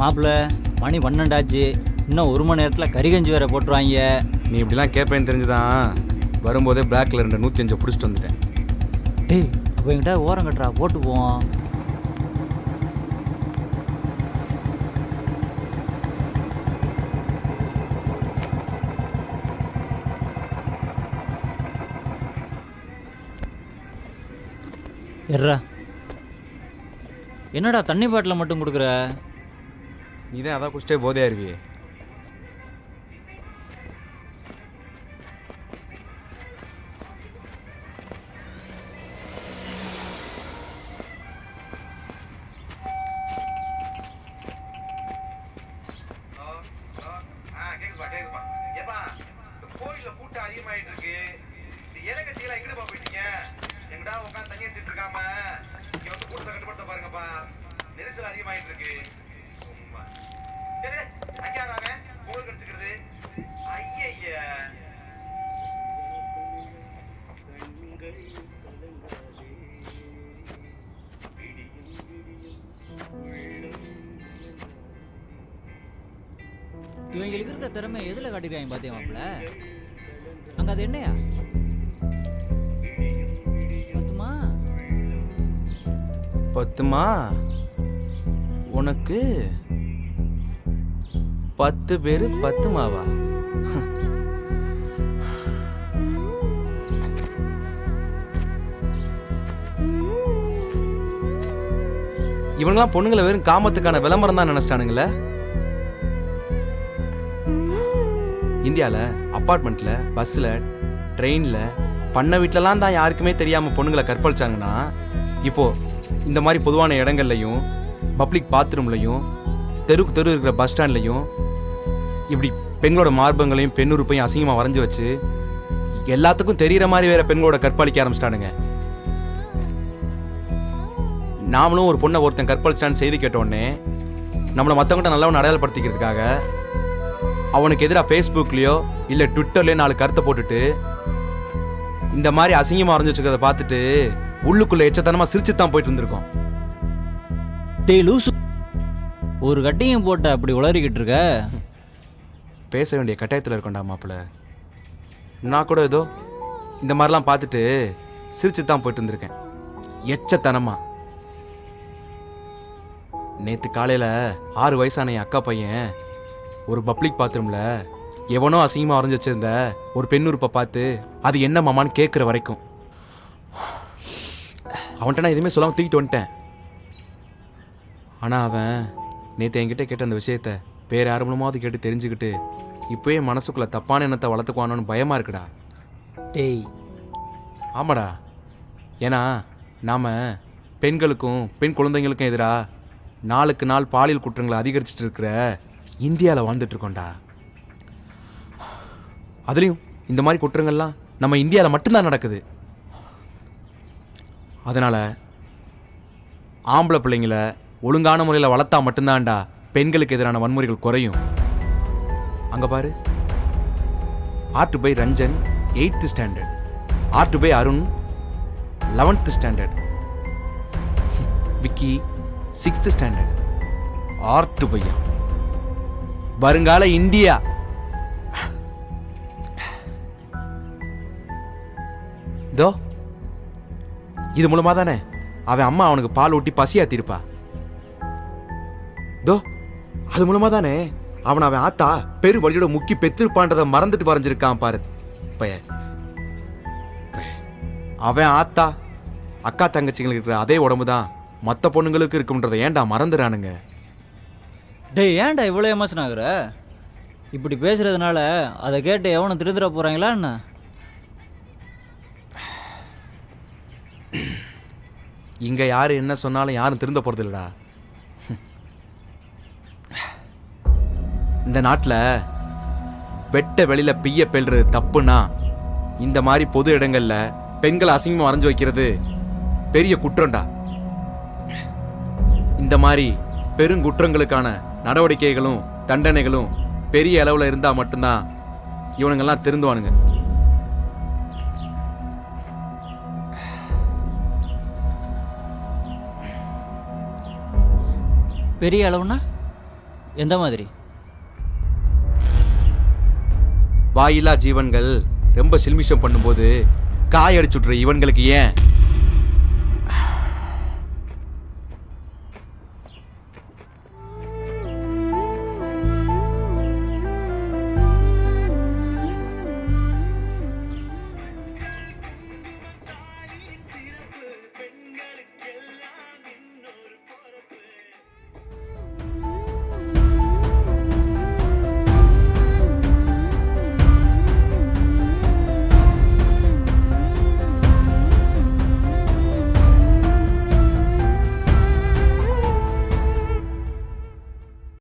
மாப்பிள்ள மணி 12 ஆச்சு. இன்னும் 1 மணி நேரத்தில் கறிகஞ்சி வேற போட்டுருவாங்க. நீ இப்படிலாம் கேட்பேன்னு தெரிஞ்சுதான் வரும்போதே பிளாக்ல 105 பிடிச்சிட்டு வந்துட்டேன். டேய் அப்போ என்கிட்ட ஓரம் கட்டுறா, போட்டு போவோம். எர்ரா, என்னடா தண்ணி பாட்டில் மட்டும் கொடுக்குற? நீ தான் அதான் குடிச்சிட்டே போதையா இருவியே. இவங்களுக்கு இருக்கிற திறமை எதில் காட்டிருக்காங்க பார்த்தியா மாப்பிள்ள? அங்கே அது என்னையா பத்துமா? பத்துமா? உனக்கு 10 பேரு 10 மாவா? இவங்கெல்லாம் பொண்ணுங்களை வெறும் காமத்துக்கான விளம்பரம் தான் நினைச்சிட்டானுங்களே. இந்தியாவில் அப்பார்ட்மெண்ட்டில், பஸ்ஸில், ட்ரெயினில், பண்ண வீட்டிலலாம் தான் யாருக்குமே தெரியாமல் பொண்ணுங்களை கற்பழிச்சாங்கன்னா, இப்போது இந்த மாதிரி பொதுவான இடங்கள்லையும், பப்ளிக் பாத்ரூம்லையும், தெருக்கு தெரு இருக்கிற பஸ் ஸ்டாண்ட்லையும் இப்படி பெண்களோட மார்பங்களையும் பெண்ணுறுப்பையும் அசிங்கமாக வரைஞ்சி வச்சு எல்லாத்துக்கும் தெரிகிற மாதிரி வேற பெண்களோட கற்பழிக்க ஆரம்பிச்சிட்டானுங்க. நாமளும் ஒரு பொண்ணை ஒருத்தன் கற்பழிச்சான்னு செய்தி கேட்டோடனே நம்மளை மற்றவங்கிட்ட நல்லவன் அடையாளப்படுத்திக்கிறதுக்காக அவனுக்கு எதிராக ஃபேஸ்புக்லேயோ இல்லை ட்விட்டர்லேயோ 4 கருத்தை போட்டுட்டு இந்த மாதிரி அசிங்கமாக வரைஞ்சி வச்சுக்கிறத பார்த்துட்டு உள்ளுக்குள்ளே எச்சத்தனமாக சிரிச்சு தான் போயிட்டு இருந்திருக்கோம். டேய் லூசு, ஒரு கட்டையும் போட்ட அப்படி உளறிக்கிட்டு இருக்க. பேச வேண்டிய கட்டாயத்தில் இருக்கோண்டா மாப்பிள்ள. நான் கூட ஏதோ இந்த மாதிரிலாம் பார்த்துட்டு சிரிச்சு தான் போயிட்டு இருந்திருக்கேன் எச்சத்தனமா. நேற்று காலையில் 6 வயசான என் அக்கா பையன் ஒரு பப்ளிக் பாத்ரூமில் எவனோ அசிங்கமாக வரைஞ்சி வச்சிருந்த ஒரு பெண்ணுறுப்பை பார்த்து அது என்ன மாமான்னு கேட்குற வரைக்கும் அவன்கிட்ட நான் எதுவுமே சொல்லாமல் தூக்கிட்டு வந்துட்டேன். ஆனால் அவன் நேற்று என்கிட்ட கேட்ட அந்த விஷயத்த வேறு யார் மூலமாவது கேட்டு தெரிஞ்சுக்கிட்டு இப்போயே மனசுக்குள்ளே தப்பான எண்ணத்தை வளர்த்துக்குவானோன்னு பயமாக இருக்குடா. டேய் ஆமாடா, ஏன்னா நாம் பெண்களுக்கும் பெண் குழந்தைங்களுக்கும் எதிராக நாளுக்கு நாள் பாலியல் குற்றங்களை அதிகரிச்சுட்டு இருக்கிற இந்தியாவில் வாழ்ந்துட்டு இருக்கோண்டா. அதுலேயும் இந்த மாதிரி குற்றங்கள்லாம் நம்ம இந்தியாவில் மட்டும்தான் நடக்குது. அதனால் ஆம்பளை பிள்ளைங்கள ஒழுங்கான முறையில் வளர்த்தா மட்டும்தான்டா பெண்களுக்கு எதிரான வன்முறைகள் குறையும். அங்கே பாரு, art by Ranjan 8th standard, art by Arun 11th standard, Vicky 6th standard. Art பையா வருங்கால இந்தியா. தோ இது மூலமா தானே அவன் அம்மா அவனுக்கு பால் ஊட்டி பசியாத்திருப்பா. தோ அது மூலமா தானே அவன் ஆத்தா பெரு வழியோட முக்கி பெத்திருப்பான்றதை மறந்துட்டு வரைஞ்சிருக்கான் பாரு பையன். அவன் ஆத்தா அக்கா தங்கச்சிங்களுக்கு இருக்கிற அதே உடம்பு தான் மற்ற பொண்ணுங்களுக்கு இருக்குன்றதை ஏன்டா மறந்துடானுங்க? டேய் ஏன்டா இவ்வளோ எமோஷன் ஆகுற? இப்படி பேசுகிறதுனால அதை கேட்டு எவனும் திருந்துட போகிறாங்களா என்ன? இங்கே யார் என்ன சொன்னாலும் யாரும் திருந்த போகிறது இல்லைடா. இந்த நாட்டில் வெட்ட வெளியில் பிய்ய பெல்றது தப்புன்னா இந்த மாதிரி பொது இடங்களில் பெண்களை அசிங்கமாக வரைஞ்சி வைக்கிறது பெரிய குற்றம்டா. இந்த மாதிரி பெருங்குற்றங்களுக்கான நடவடிக்கைகளும் தண்டனைகளும் பெரிய அளவில் இருந்தால் மட்டும்தான் இவனுங்கெல்லாம் திருந்துவானுங்க. பெரிய அளவுனா எந்த மாதிரி? வாயில்லா ஜீவன்கள் ரொம்ப சில்மிஷம் பண்ணும்போது காயடிச்சுட்ற இவன்களுக்கு ஏன்